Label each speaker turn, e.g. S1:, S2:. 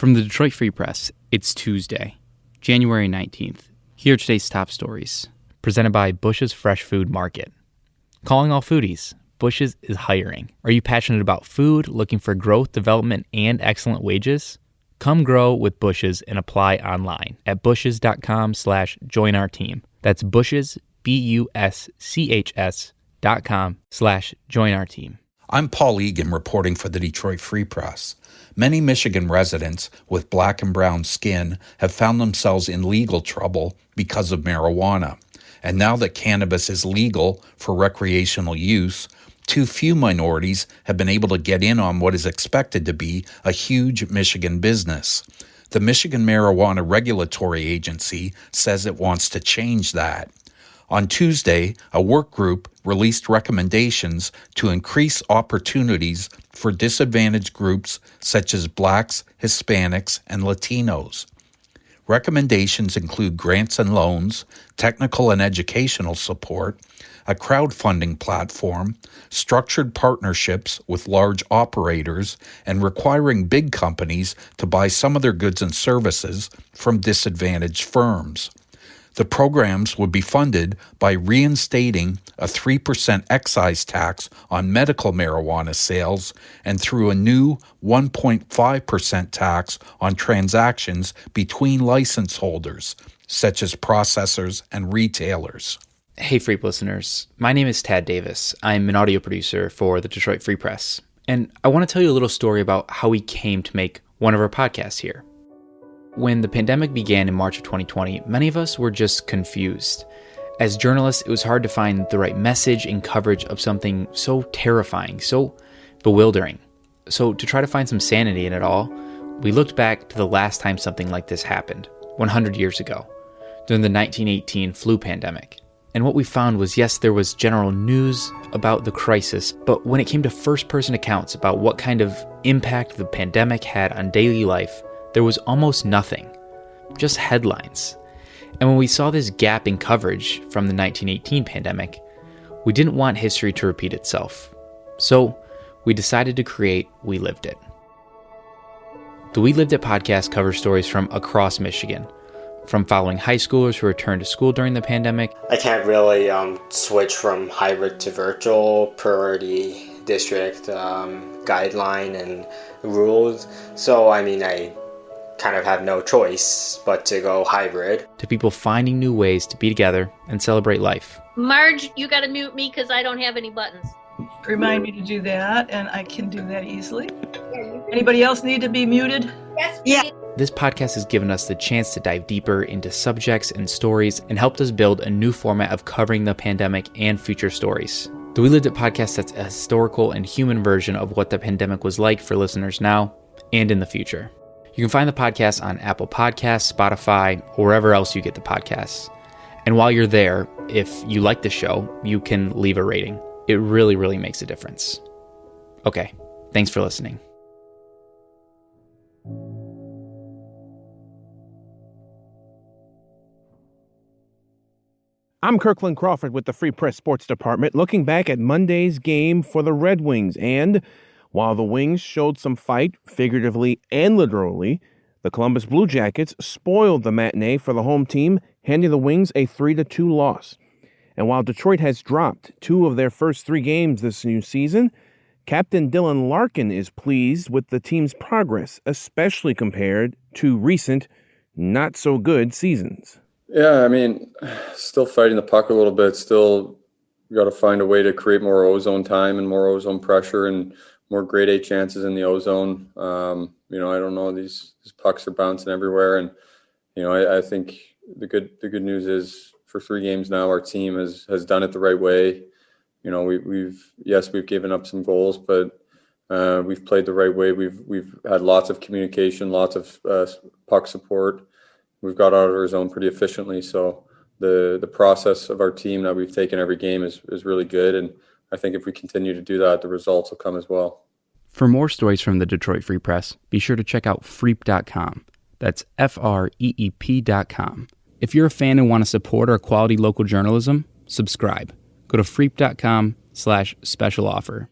S1: From the Detroit Free Press, it's Tuesday, January 19th. Here are today's top stories, presented by Bush's Fresh Food Market. Calling all foodies, Bush's is hiring. Are you passionate about food, looking for growth, development, and excellent wages? Come grow with Bush's and apply online at bush's.com/join our team. That's Bush's, BUSCHS.com/join our team.
S2: I'm Paul Egan reporting for the Detroit Free Press. Many Michigan residents with black and brown skin have found themselves in legal trouble because of marijuana. And now that cannabis is legal for recreational use, too few minorities have been able to get in on what is expected to be a huge Michigan business. The Michigan Marijuana Regulatory Agency says it wants to change that. On Tuesday, a work group released recommendations to increase opportunities for disadvantaged groups such as Blacks, Hispanics, and Latinos. Recommendations include grants and loans, technical and educational support, a crowdfunding platform, structured partnerships with large operators, and requiring big companies to buy some of their goods and services from disadvantaged firms. The programs would be funded by reinstating a 3% excise tax on medical marijuana sales and through a new 1.5% tax on transactions between license holders, such as processors and retailers.
S1: Hey, Freep listeners. My name is Tad Davis. I'm an audio producer for the Detroit Free Press. And I want to tell you a little story about how we came to make one of our podcasts here. When the pandemic began in March of 2020, many of us were just confused. As journalists, it was hard to find the right message and coverage of something so terrifying, so bewildering. So to try to find some sanity in it all, we looked back to the last time something like this happened, 100 years ago, during the 1918 flu pandemic. And what we found was, yes, there was general news about the crisis, but when it came to first-person accounts about what kind of impact the pandemic had on daily life, there was almost nothing, just headlines. And when we saw this gap in coverage from the 1918 pandemic, we didn't want history to repeat itself. So we decided to create We Lived It. The We Lived It podcast covers stories from across Michigan, from following high schoolers who returned to school during the pandemic.
S3: I can't really switch from hybrid to virtual per the district guideline and rules. So, I kind of have no choice but to go hybrid.
S1: To people finding new ways to be together and celebrate life.
S4: Marge, you gotta mute me because I don't have any buttons.
S5: Remind me to do that, and I can do that easily. Anybody else need to be muted?
S4: Yes,
S5: Yeah.
S1: This podcast has given us the chance to dive deeper into subjects and stories and helped us build a new format of covering the pandemic and future stories. The We Lived It podcast sets a historical and human version of what the pandemic was like for listeners now and in the future. You can find the podcast on Apple Podcasts, Spotify, or wherever else you get the podcasts. And while you're there, if you like the show, you can leave a rating. It really, really makes a difference. Okay, thanks for listening.
S6: I'm Kirkland Crawford with the Free Press Sports Department, looking back at Monday's game for the Red Wings. And while the Wings showed some fight, figuratively and literally, the Columbus Blue Jackets spoiled the matinee for the home team, handing the Wings a 3-2 loss. And while Detroit has dropped 2 of their first 3 games this new season, Captain Dylan Larkin is pleased with the team's progress, especially compared to recent, not-so-good seasons.
S7: Yeah, still fighting the puck a little bit. Still got to find a way to create more ozone time and more ozone pressure and more grade A chances in the ozone. I don't know, these pucks are bouncing everywhere. And, I think the good news is for 3 games now, our team has done it the right way. We've given up some goals, but we've played the right way. We've had lots of communication, lots of puck support. We've got out of our zone pretty efficiently. So the process of our team that we've taken every game is really good. And I think if we continue to do that, the results will come as well.
S1: For more stories from the Detroit Free Press, be sure to check out freep.com. That's FREEP.com. If you're a fan and want to support our quality local journalism, subscribe. Go to freep.com/special offer.